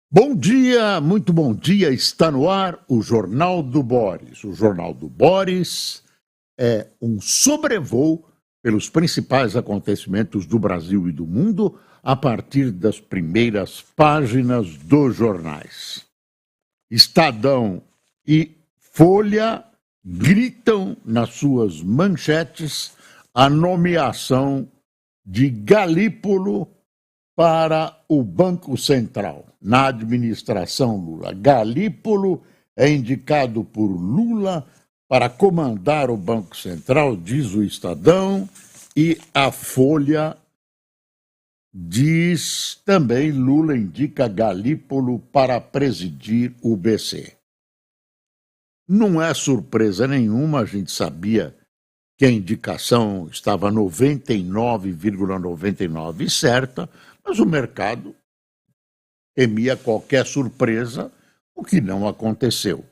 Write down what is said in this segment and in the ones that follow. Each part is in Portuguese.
Bom dia, muito bom dia. Está no ar o Jornal do Boris. O Jornal do Boris é um sobrevoo pelos principais acontecimentos do Brasil e do mundo a partir das primeiras páginas dos jornais. Estadão e Folha gritam nas suas manchetes a nomeação de Galípolo para o Banco Central, na administração Lula. Galípolo é indicado por Lula para comandar o Banco Central, diz o Estadão, e a Folha diz também Lula indica Galípolo para presidir o BC. Não é surpresa nenhuma, a gente sabia que a indicação estava 99,99 certa, mas o mercado temia qualquer surpresa, o que não aconteceu.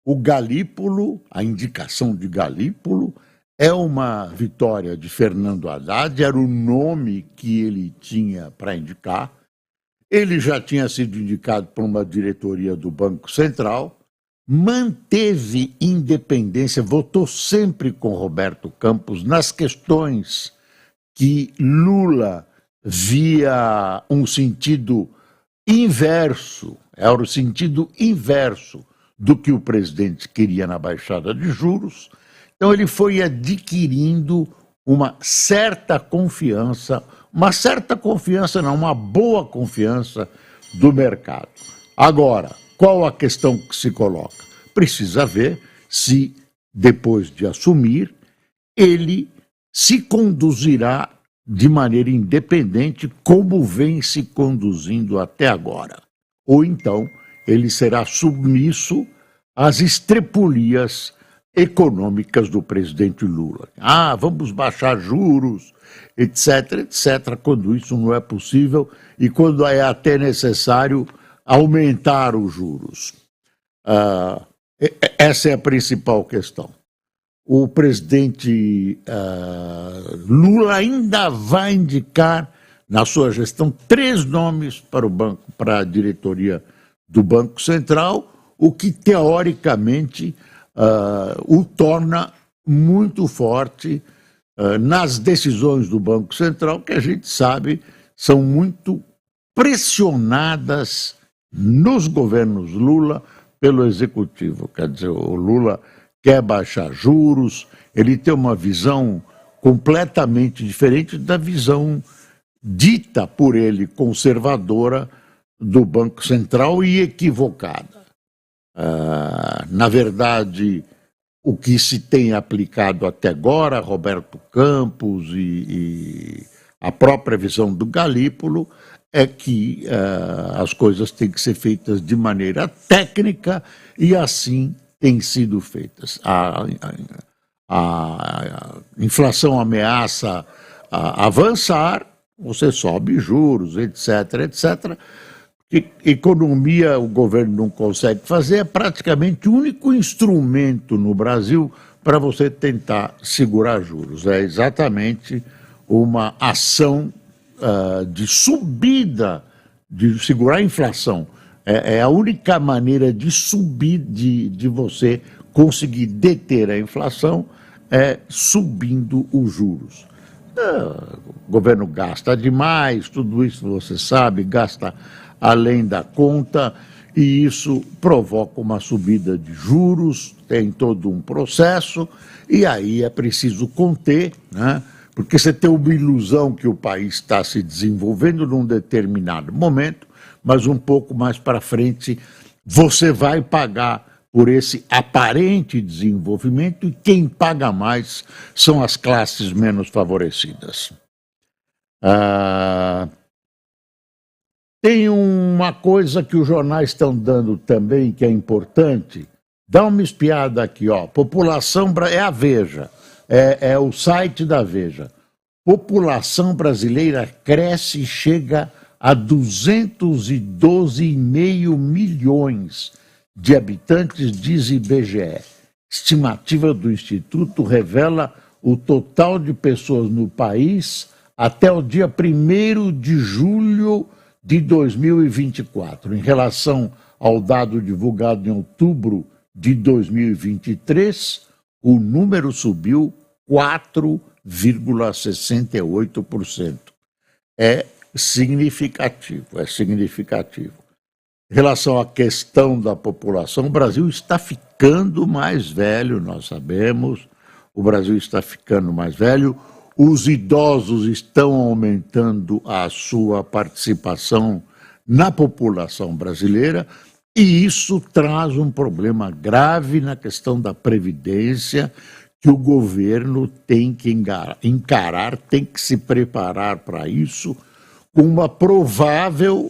O Galípolo, a indicação de Galípolo, é uma vitória de Fernando Haddad, era o nome que ele tinha para indicar. Ele já tinha sido indicado por uma diretoria do Banco Central, manteve independência, votou sempre com Roberto Campos nas questões que Lula via um sentido inverso, era o sentido inverso do que o presidente queria na baixada de juros. Então ele foi adquirindo uma certa confiança não, uma boa confiança do mercado. Agora, qual a questão que se coloca? Precisa ver se, depois de assumir, ele se conduzirá de maneira independente como vem se conduzindo até agora. Ou então ele será submisso às estrepulias econômicas do presidente Lula. Vamos baixar juros, etc, etc, quando isso não é possível e quando é até necessário aumentar os juros. Essa é a principal questão. O presidente Lula ainda vai indicar, na sua gestão, 3 nomes para a diretoria do Banco Central, o que, teoricamente, o torna muito forte nas decisões do Banco Central, que a gente sabe são muito pressionadas nos governos Lula pelo Executivo. Quer dizer, o Lula quer baixar juros, ele tem uma visão completamente diferente da visão dita por ele conservadora do Banco Central e equivocada. Na verdade, o que se tem aplicado até agora, Roberto Campos e a própria visão do Galípolo, é que as coisas têm que ser feitas de maneira técnica e assim têm sido feitas. A inflação ameaça avançar, você sobe juros, etc, etc. Economia o governo não consegue fazer, é praticamente o único instrumento no Brasil para você tentar segurar juros. É exatamente uma ação de subida, de segurar a inflação. É a única maneira de subir, de você conseguir deter a inflação, é subindo os juros. O governo gasta demais, tudo isso você sabe, gasta além da conta, e isso provoca uma subida de juros, tem todo um processo, e aí é preciso conter, né? Porque você tem uma ilusão que o país está se desenvolvendo num determinado momento, mas um pouco mais para frente você vai pagar por esse aparente desenvolvimento e quem paga mais são as classes menos favorecidas. Tem uma coisa que os jornais estão dando também que é importante. Dá uma espiada aqui, ó. População, é a Veja, é o site da Veja. População brasileira cresce e chega a 212,5 milhões de habitantes, diz IBGE. Estimativa do Instituto revela o total de pessoas no país até o dia 1º de julho de 2024, em relação ao dado divulgado em outubro de 2023, o número subiu 4,68%. É significativo, é significativo. Em relação à questão da população, o Brasil está ficando mais velho, nós sabemos, o Brasil está ficando mais velho, os idosos estão aumentando a sua participação na população brasileira, e isso traz um problema grave na questão da Previdência, que o governo tem que encarar, tem que se preparar para isso, com uma provável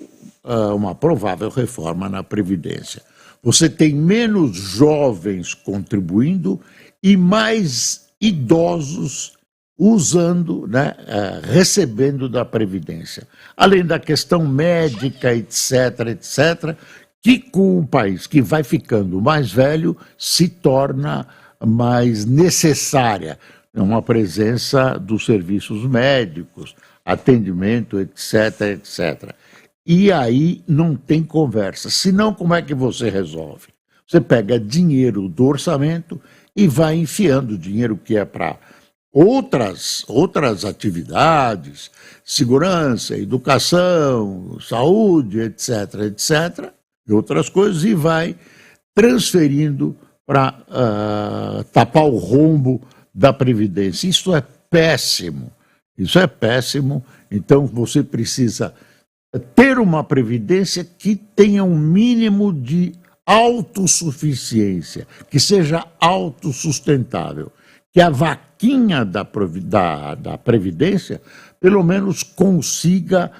reforma na Previdência. Você tem menos jovens contribuindo e mais idosos usando, né, recebendo da Previdência. Além da questão médica, etc., que com um país que vai ficando mais velho se torna mais necessária uma presença dos serviços médicos, atendimento, etc. E aí não tem conversa. Senão, como é que você resolve? Você pega dinheiro do orçamento e vai enfiando dinheiro que é para outras atividades, segurança, educação, saúde, etc., e outras coisas, e vai transferindo para tapar o rombo da Previdência. Isso é péssimo. Então você precisa ter uma Previdência que tenha um mínimo de autossuficiência, que seja autossustentável, que a vaquinha da Previdência pelo menos consiga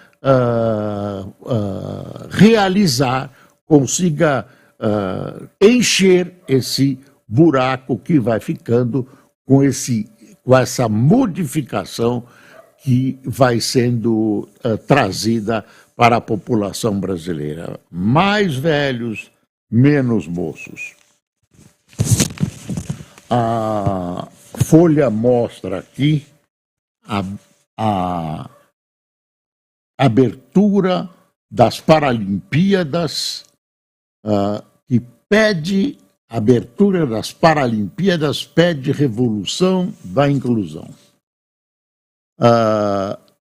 realizar, consiga encher esse buraco que vai ficando com essa modificação que vai sendo trazida para a população brasileira. Mais velhos, menos moços. A Folha mostra aqui a abertura das Paralimpíadas, que pede abertura das Paralimpíadas, pede revolução da inclusão.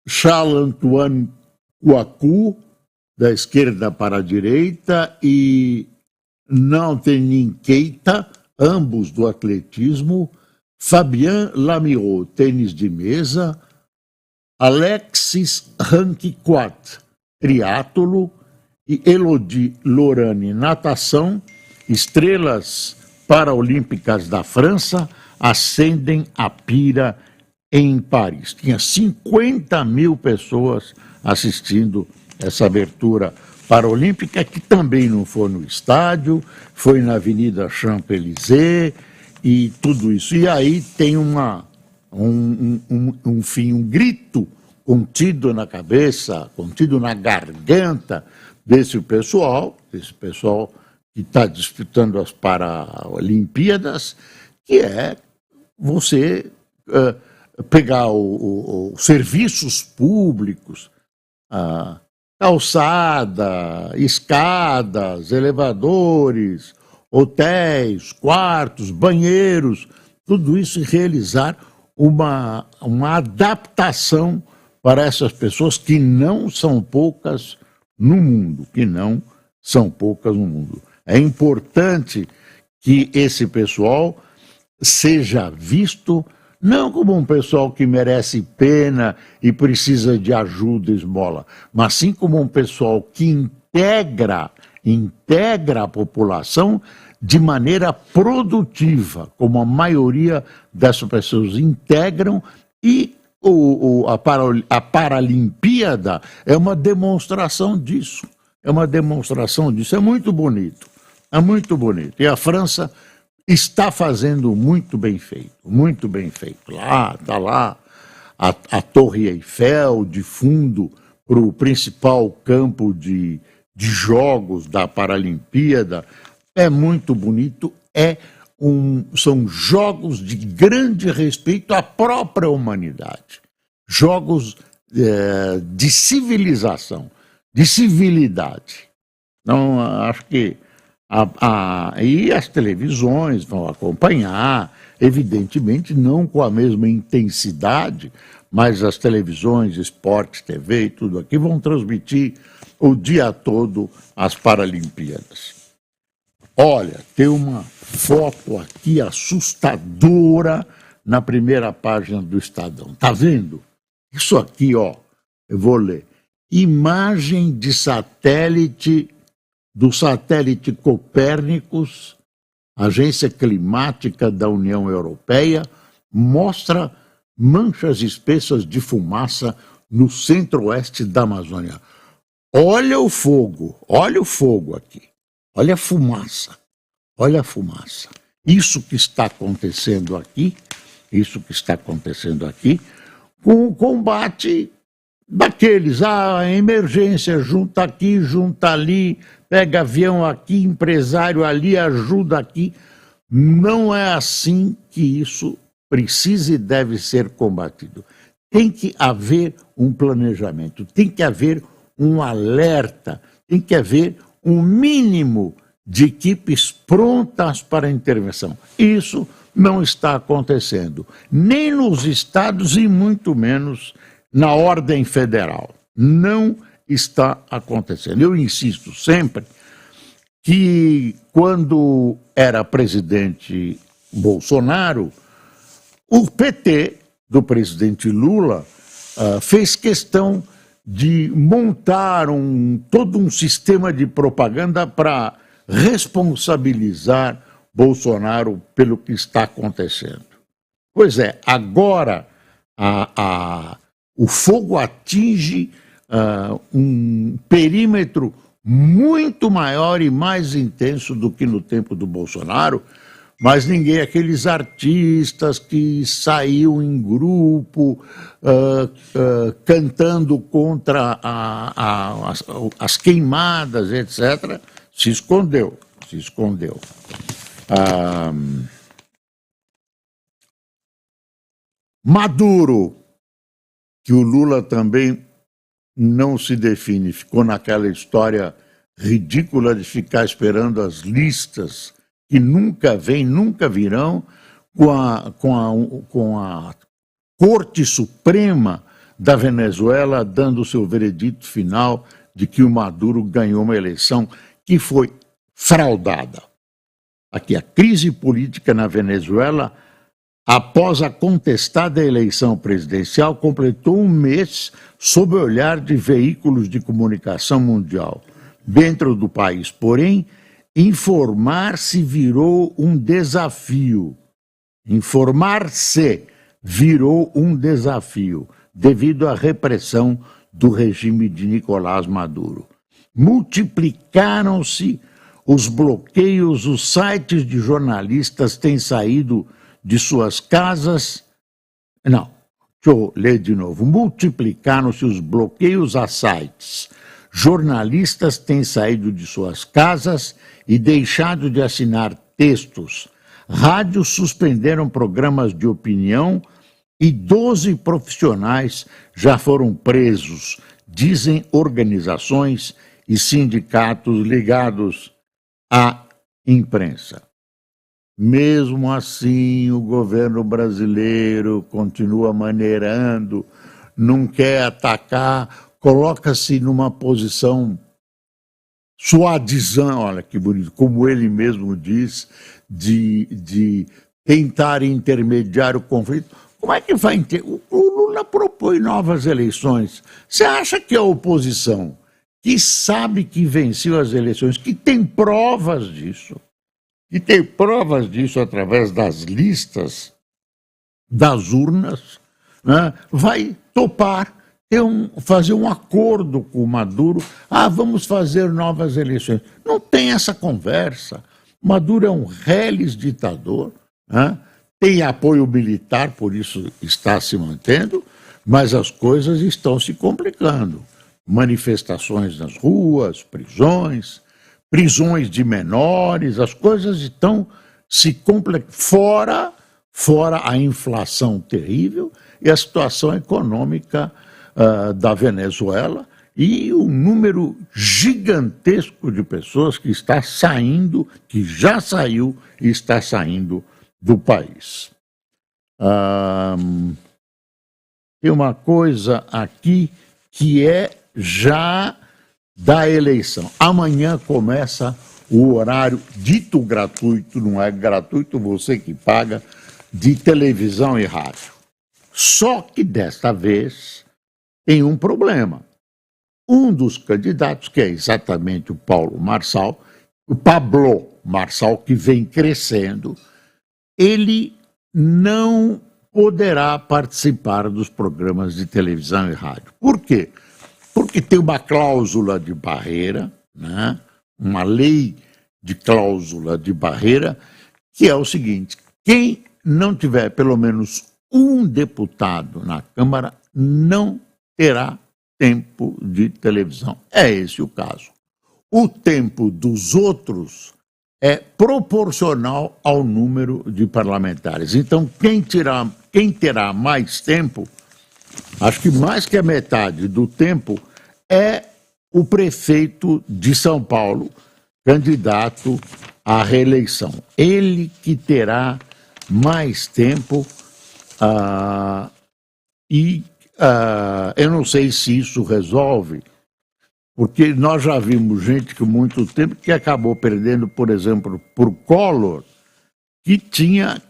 Charles-Antoine Kouakou, da esquerda para a direita, e Nantenin Keita, ambos do atletismo, Fabien Lamiraud, tênis de mesa, Alexis Ranquiquat, triátulo, e Elodie Lorane, natação, estrelas paraolímpicas da França, ascendem a pira em Paris. Tinha 50 mil pessoas assistindo essa abertura paraolímpica, que também não foi no estádio, foi na Avenida Champs-Élysées e tudo isso. E aí tem um grito contido na cabeça, contido na garganta desse pessoal que está disputando as Paralimpíadas, que é você pegar os serviços públicos, calçada, escadas, elevadores, hotéis, quartos, banheiros, tudo isso, e realizar uma adaptação para essas pessoas, que não são poucas no mundo, É importante que esse pessoal seja visto não como um pessoal que merece pena e precisa de ajuda e esmola, mas sim como um pessoal que integra a população de maneira produtiva, como a maioria dessas pessoas integram, e a Paralimpíada é uma demonstração disso. É muito bonito. E a França está fazendo muito bem feito. Está lá a Torre Eiffel de fundo para o principal campo de jogos da Paralimpíada. É muito bonito, são jogos de grande respeito à própria humanidade. Jogos de civilização, de civilidade. Então, acho que e as televisões vão acompanhar, evidentemente não com a mesma intensidade, mas as televisões, Esporte TV e tudo aqui vão transmitir o dia todo as Paralimpíadas. Olha, tem uma foto aqui assustadora na primeira página do Estadão. Tá vendo? Isso aqui, ó, eu vou ler. Imagem de satélite do satélite Copérnicus, Agência Climática da União Europeia, mostra manchas espessas de fumaça no centro-oeste da Amazônia. Olha o fogo aqui. Olha a fumaça. Isso que está acontecendo aqui, com o combate daqueles, emergência, junta aqui, junta ali, pega avião aqui, empresário ali, ajuda aqui. Não é assim que isso precisa e deve ser combatido. Tem que haver um planejamento, tem que haver um alerta, tem que haver um mínimo de equipes prontas para a intervenção. Isso não está acontecendo, nem nos estados e muito menos na ordem federal. Não está acontecendo. Eu insisto sempre que quando era presidente Bolsonaro, o PT do presidente Lula fez questão de montar todo um sistema de propaganda para responsabilizar Bolsonaro pelo que está acontecendo. Pois é, agora o fogo atinge um perímetro muito maior e mais intenso do que no tempo do Bolsonaro, mas ninguém, aqueles artistas que saíam em grupo cantando contra as queimadas, etc., se escondeu. Maduro, que o Lula também não se define, ficou naquela história ridícula de ficar esperando as listas que nunca vêm, nunca virão, com a Corte Suprema da Venezuela dando o seu veredito final de que o Maduro ganhou uma eleição que foi fraudada. Aqui, a crise política na Venezuela, após a contestada eleição presidencial, completou um mês sob o olhar de veículos de comunicação mundial. Dentro do país, porém, informar-se virou um desafio. Informar-se virou um desafio devido à repressão do regime de Nicolás Maduro. Multiplicaram-se os bloqueios, os sites de jornalistas têm saído de suas casas. Não, deixa eu ler de novo. Multiplicaram-se os bloqueios a sites. Jornalistas têm saído de suas casas e deixado de assinar textos. Rádios suspenderam programas de opinião e 12 profissionais já foram presos, dizem organizações e sindicatos ligados à imprensa. Mesmo assim, o governo brasileiro continua maneirando, não quer atacar, coloca-se numa posição suadizante, olha que bonito, como ele mesmo diz, de tentar intermediar o conflito. Como é que vai o Lula propõe novas eleições. Você acha que a oposição, que sabe que venceu as eleições, que tem provas disso através das listas, das urnas, né, vai topar fazer um acordo com o Maduro, vamos fazer novas eleições. Não tem essa conversa. Maduro é um reles ditador, né? Tem apoio militar, por isso está se mantendo, mas as coisas estão se complicando. Manifestações nas ruas, prisões de menores, as coisas estão se complicando. Fora a inflação terrível e a situação econômica da Venezuela e um número gigantesco de pessoas que está saindo, que já saiu e está saindo do país. Tem uma coisa aqui que é já da eleição. Amanhã começa o horário dito gratuito, não é gratuito, você que paga, de televisão e rádio. Só que desta vez tem um problema. Um dos candidatos, que é exatamente o Pablo Marçal, que vem crescendo, ele não poderá participar dos programas de televisão e rádio. Por quê? Porque tem uma cláusula de barreira, né? Uma lei de cláusula de barreira, que é o seguinte: quem não tiver pelo menos um deputado na Câmara não terá tempo de televisão. É esse o caso. O tempo dos outros é proporcional ao número de parlamentares. Então, quem terá mais tempo, acho que mais que a metade do tempo, é o prefeito de São Paulo, candidato à reeleição. Ele que terá mais tempo eu não sei se isso resolve, porque nós já vimos gente com muito tempo que acabou perdendo, por exemplo, por Collor, que tinha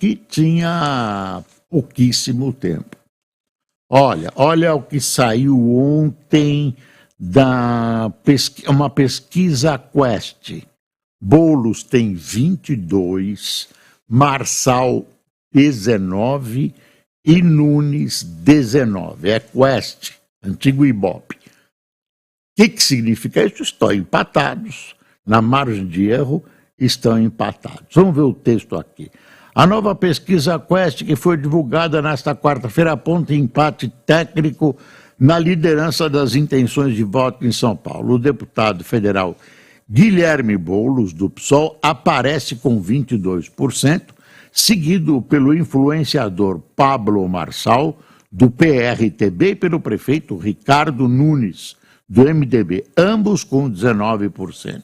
pouquíssimo tempo. Olha o que saiu ontem uma pesquisa Quest. Boulos tem 22, Marçal 19 e Nunes 19. É Quest, antigo Ibope. O que significa isso? Estão empatados. Na margem de erro, estão empatados. Vamos ver o texto aqui. A nova pesquisa Quest, que foi divulgada nesta quarta-feira, aponta empate técnico na liderança das intenções de voto em São Paulo. O deputado federal Guilherme Boulos, do PSOL, aparece com 22%, seguido pelo influenciador Pablo Marçal, do PRTB, e pelo prefeito Ricardo Nunes, do MDB, ambos com 19%.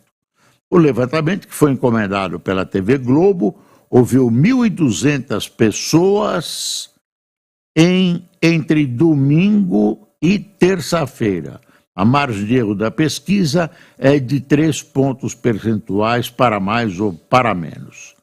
O levantamento, que foi encomendado pela TV Globo, ouviu 1.200 pessoas entre domingo e terça-feira. A margem de erro da pesquisa é de 3 pontos percentuais para mais ou para menos.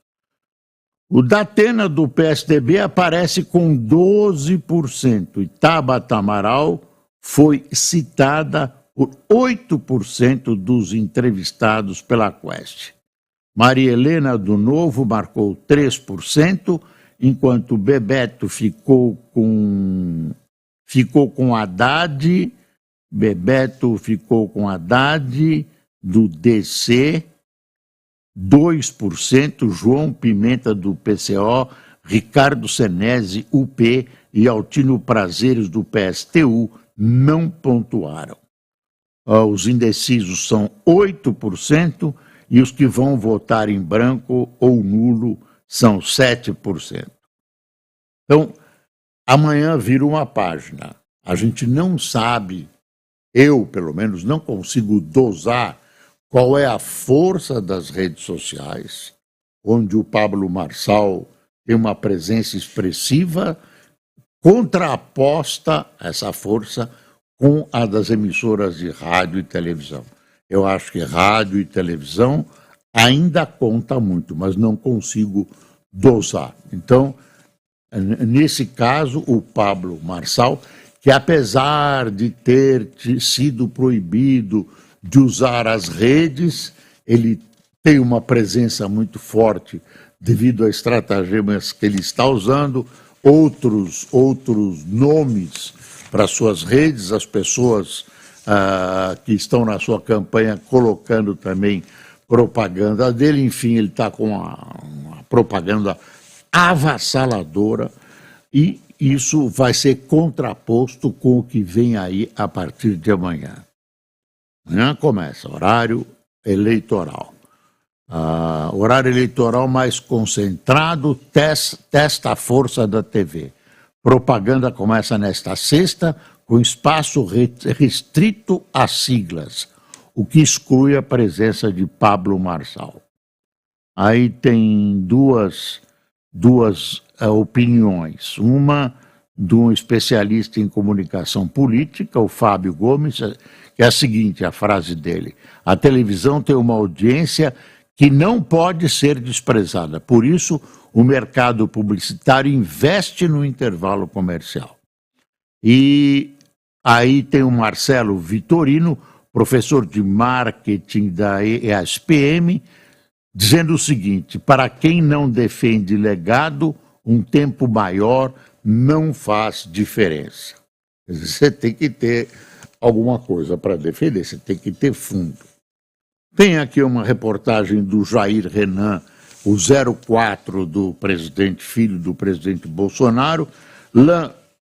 O Datena, do PSDB, aparece com 12%, e Tabata Amaral foi citada por 8% dos entrevistados pela Quest. Maria Helena, do Novo, marcou 3%, enquanto Bebeto ficou com Haddad, do DC, 2%, João Pimenta, do PCO, Ricardo Senesi, UP, e Altino Prazeres, do PSTU, não pontuaram. Os indecisos são 8%, e os que vão votar em branco ou nulo são 7%. Então, amanhã vira uma página. A gente não sabe, eu pelo menos não consigo dosar qual é a força das redes sociais, onde o Pablo Marçal tem uma presença expressiva, contraposta essa força com a das emissoras de rádio e televisão. Eu acho que rádio e televisão ainda conta muito, mas não consigo dosar. Então, nesse caso, o Pablo Marçal, que apesar de ter sido proibido de usar as redes, ele tem uma presença muito forte devido a estratagemas que ele está usando, outros nomes para suas redes, as pessoas que estão na sua campanha colocando também propaganda dele, enfim, ele está com uma propaganda avassaladora, e isso vai ser contraposto com o que vem aí a partir de amanhã. Amanhã começa horário eleitoral. Horário eleitoral mais concentrado, testa a força da TV. Propaganda começa nesta sexta, com espaço restrito às siglas, o que exclui a presença de Pablo Marçal. Aí tem duas opiniões. Uma de um especialista em comunicação política, o Fábio Gomes, que é a seguinte, a frase dele: a televisão tem uma audiência que não pode ser desprezada. Por isso, o mercado publicitário investe no intervalo comercial. E aí tem o Marcelo Vitorino, professor de marketing da ESPM, dizendo o seguinte: para quem não defende legado, um tempo maior não faz diferença. Você tem que ter alguma coisa para defender, você tem que ter fundo. Tem aqui uma reportagem do Jair Renan, o 04 do presidente, filho do presidente Bolsonaro,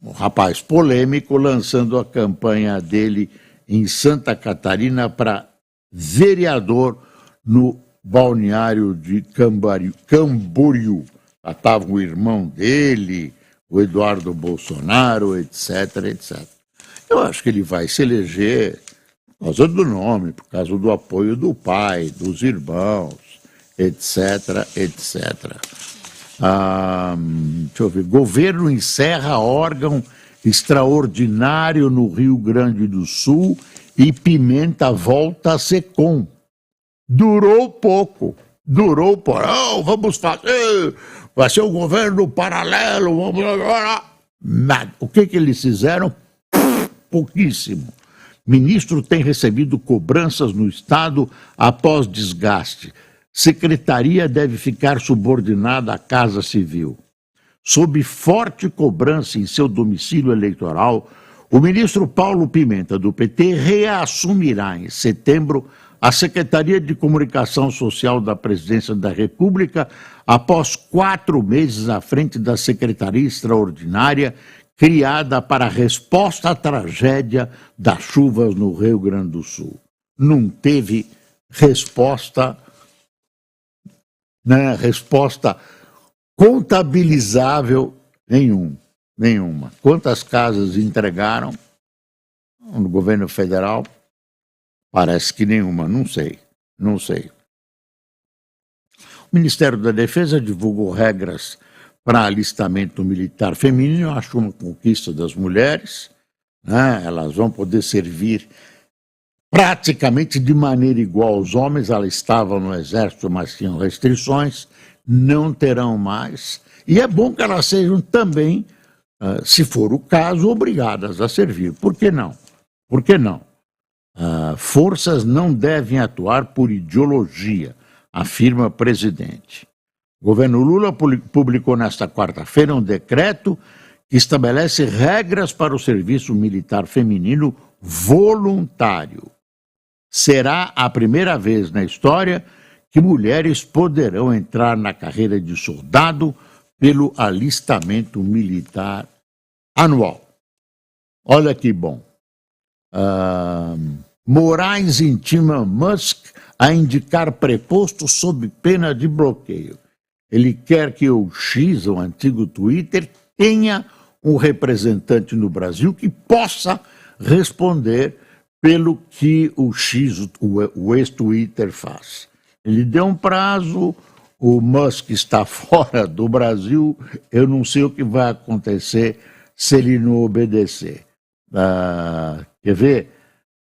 um rapaz polêmico, lançando a campanha dele em Santa Catarina para vereador no balneário de Camboriú. Lá estava o irmão dele, o Eduardo Bolsonaro, etc, etc. Eu acho que ele vai se eleger por causa do nome, por causa do apoio do pai, dos irmãos, etc, etc. Deixa eu ver. Governo encerra órgão extraordinário no Rio Grande do Sul e Pimenta volta a SECOM. Durou pouco. Oh, vamos fazer, vai ser um governo paralelo, vamos agora. Nada. O que eles fizeram? Pouquíssimo. Ministro tem recebido cobranças no Estado após desgaste. Secretaria deve ficar subordinada à Casa Civil. Sob forte cobrança em seu domicílio eleitoral, o ministro Paulo Pimenta, do PT, reassumirá em setembro a Secretaria de Comunicação Social da Presidência da República após 4 meses à frente da Secretaria Extraordinária criada para a resposta à tragédia das chuvas no Rio Grande do Sul. Não teve resposta contabilizável nenhuma. Quantas casas entregaram no governo federal? Parece que nenhuma, não sei. O Ministério da Defesa divulgou regras para alistamento militar feminino. Eu acho uma conquista das mulheres, né? Elas vão poder servir praticamente de maneira igual aos homens. Elas estavam no exército, mas tinham restrições, não terão mais. E é bom que elas sejam também, se for o caso, obrigadas a servir. Por que não? Forças não devem atuar por ideologia, afirma presidente. O governo Lula publicou nesta quarta-feira um decreto que estabelece regras para o serviço militar feminino voluntário. Será a primeira vez na história que mulheres poderão entrar na carreira de soldado pelo alistamento militar anual. Olha que bom. Moraes intima Musk a indicar preposto sob pena de bloqueio. Ele quer que o X, o antigo Twitter, tenha um representante no Brasil que possa responder pelo que o X, o ex-Twitter, faz. Ele deu um prazo, o Musk está fora do Brasil, eu não sei o que vai acontecer se ele não obedecer. Quer ver?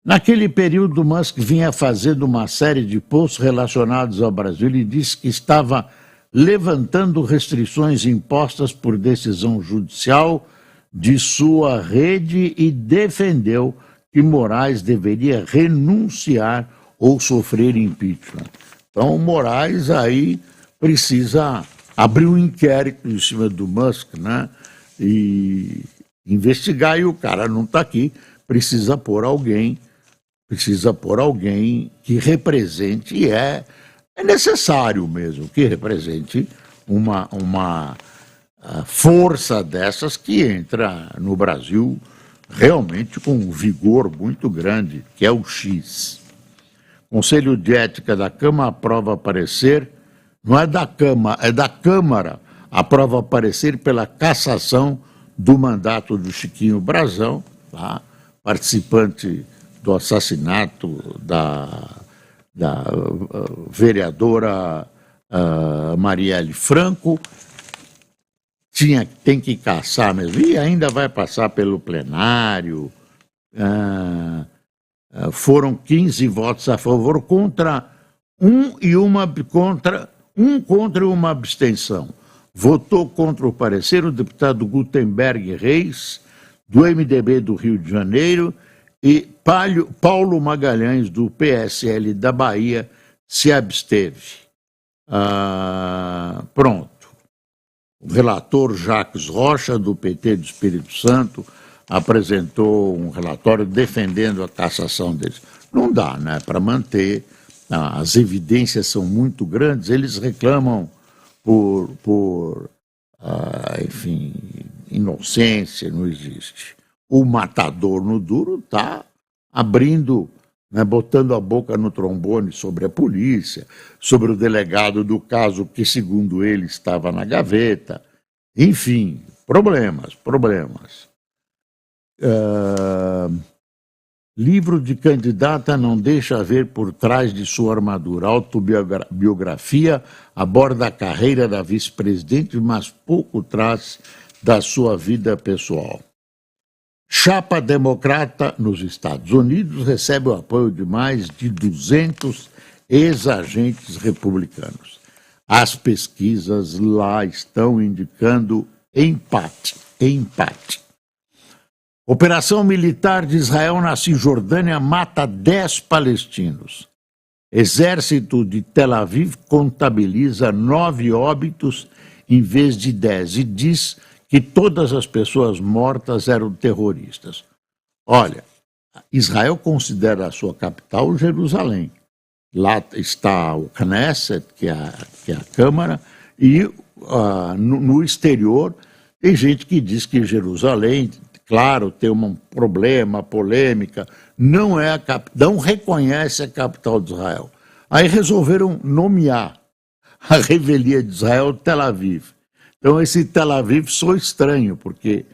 Naquele período, Musk vinha fazendo uma série de posts relacionados ao Brasil e disse que estava levantando restrições impostas por decisão judicial de sua rede e defendeu que Moraes deveria renunciar ou sofrer impeachment. Então, o Moraes aí precisa abrir um inquérito em cima do Musk, né? E investigar, e o cara não está aqui, precisa pôr alguém que represente, e é necessário mesmo que represente uma força dessas que entra no Brasil realmente com um vigor muito grande, que é o X. Conselho de Ética da Câmara aprova parecer, não é da Câmara, é da Câmara, aprova parecer pela cassação do mandato do Chiquinho Brazão, tá? Participante do assassinato da vereadora Marielle Franco, tem que caçar mesmo, e ainda vai passar pelo plenário. Foram 15 votos a favor contra contra e uma abstenção. Votou contra o parecer o deputado Gutenberg Reis, do MDB do Rio de Janeiro, e Paulo Magalhães, do PSL da Bahia, se absteve. Pronto. O relator Jacques Rocha, do PT do Espírito Santo, apresentou um relatório defendendo a cassação deles. Não dá, né, para manter. As evidências são muito grandes, eles reclamam enfim, inocência, não existe. O matador no duro está abrindo, né, botando a boca no trombone sobre a polícia, sobre o delegado do caso que, segundo ele, estava na gaveta. Enfim, problemas. Livro de candidata não deixa ver por trás de sua armadura. Autobiografia aborda a carreira da vice-presidente, mas pouco traz da sua vida pessoal. Chapa democrata nos Estados Unidos recebe o apoio de mais de 200 ex-agentes republicanos. As pesquisas lá estão indicando empate. Operação militar de Israel na Cisjordânia mata 10 palestinos. Exército de Tel Aviv contabiliza 9 óbitos em vez de 10 e diz que todas as pessoas mortas eram terroristas. Olha, Israel considera a sua capital Jerusalém. Lá está o Knesset, que é a Câmara, e no exterior tem gente que diz que Jerusalém, claro, tem um problema, polêmica, não reconhece a capital de Israel. Aí resolveram nomear a revelia de Israel Tel Aviv. Então esse Tel Aviv soa estranho, porque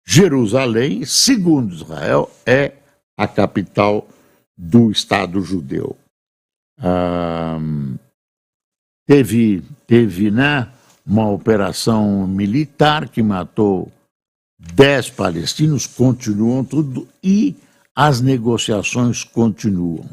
Jerusalém, segundo Israel, é a capital do Estado judeu. Teve, né, uma operação militar que matou 10 palestinos, continuam tudo, e as negociações continuam.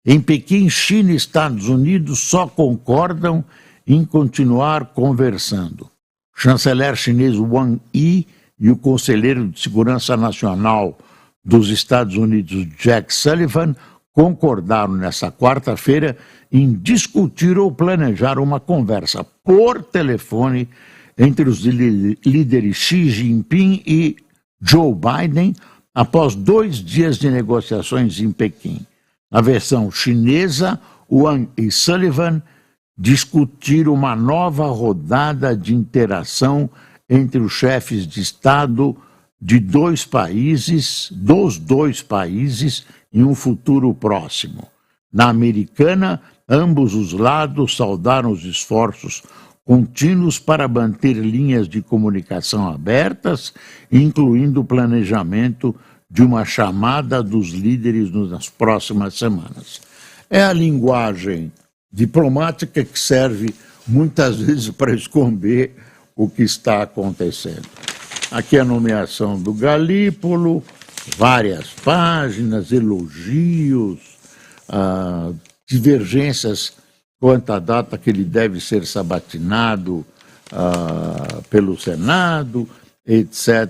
Em Pequim, China e Estados Unidos só concordam em continuar conversando. O chanceler chinês Wang Yi e o conselheiro de Segurança Nacional dos Estados Unidos, Jack Sullivan, concordaram nesta quarta-feira em discutir ou planejar uma conversa por telefone entre os líderes Xi Jinping e Joe Biden após 2 dias de negociações em Pequim. Na versão chinesa, Wang e Sullivan discutiram uma nova rodada de interação entre os chefes de Estado dos dois países em um futuro próximo. Na americana, ambos os lados saudaram os esforços contínuos para manter linhas de comunicação abertas, incluindo o planejamento de uma chamada dos líderes nas próximas semanas. É a linguagem diplomática que serve muitas vezes para esconder o que está acontecendo. Aqui a nomeação do Galípolo, várias páginas, elogios, divergências quanto à data que ele deve ser sabatinado pelo Senado, etc.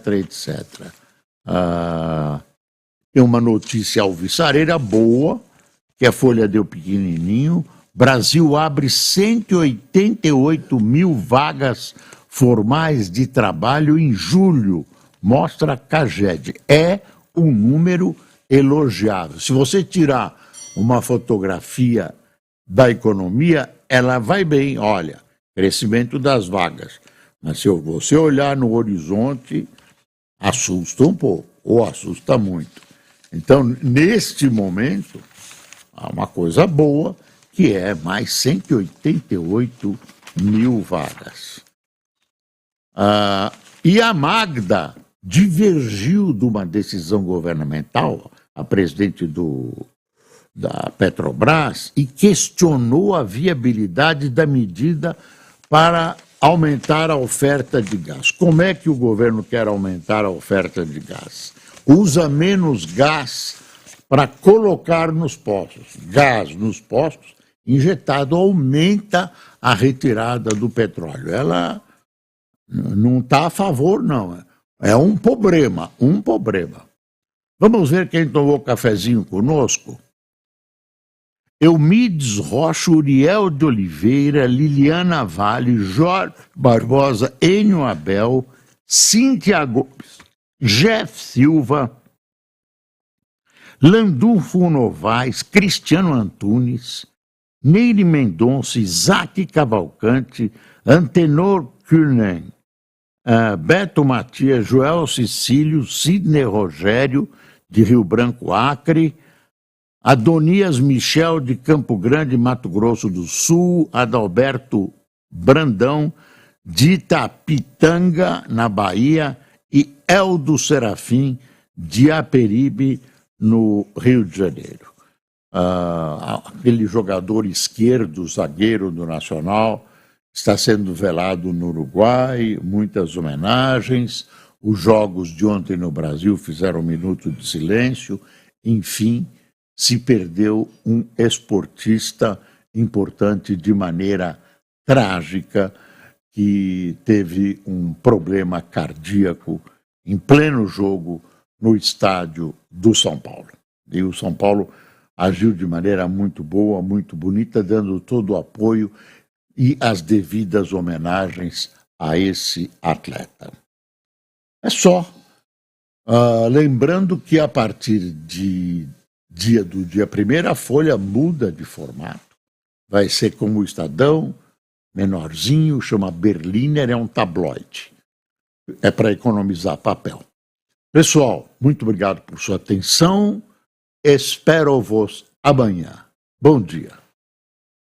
Tem uma notícia alvissareira boa, que a Folha deu pequenininho. Brasil abre 188 mil vagas formais de trabalho em julho, mostra a CAGED. É um número elogiável. Se você tirar uma fotografia da economia, ela vai bem. Olha, crescimento das vagas. Mas se você olhar no horizonte, assusta um pouco, ou assusta muito. Então, neste momento, há uma coisa boa, que é mais 188 mil vagas. E a Magda divergiu de uma decisão governamental, a presidente da Petrobras, e questionou a viabilidade da medida para aumentar a oferta de gás. Como é que o governo quer aumentar a oferta de gás? Usa menos gás para colocar nos postos. Gás nos postos injetado aumenta a retirada do petróleo. Ela não está a favor, não. É um problema, um problema. Vamos ver quem tomou cafezinho conosco? Eumides Rocha, Uriel de Oliveira, Liliana Vale, Jorge Barbosa, Enio Abel, Cíntia Gomes, Jeff Silva, Landulfo Novaes, Cristiano Antunes, Neire Mendonça, Isaac Cavalcante, Antenor Kuhnen, Beto Matias, Joel Cecílio, Sidney Rogério, de Rio Branco, Acre, Adonias Michel, de Campo Grande, Mato Grosso do Sul, Adalberto Brandão, de Itapitanga, na Bahia, e Eldo Serafim, de Aperibe, no Rio de Janeiro. Aquele jogador esquerdo, zagueiro do Nacional, está sendo velado no Uruguai, muitas homenagens, os jogos de ontem no Brasil fizeram um minuto de silêncio, enfim, se perdeu um esportista importante de maneira trágica, que teve um problema cardíaco em pleno jogo no estádio do São Paulo. E o São Paulo agiu de maneira muito boa, muito bonita, dando todo o apoio e as devidas homenagens a esse atleta. É só. Lembrando que a partir do dia 1º, a Folha muda de formato. Vai ser como o Estadão, menorzinho, chama Berliner, é um tabloide. É para economizar papel. Pessoal, muito obrigado por sua atenção. Espero-vos amanhã. Bom dia.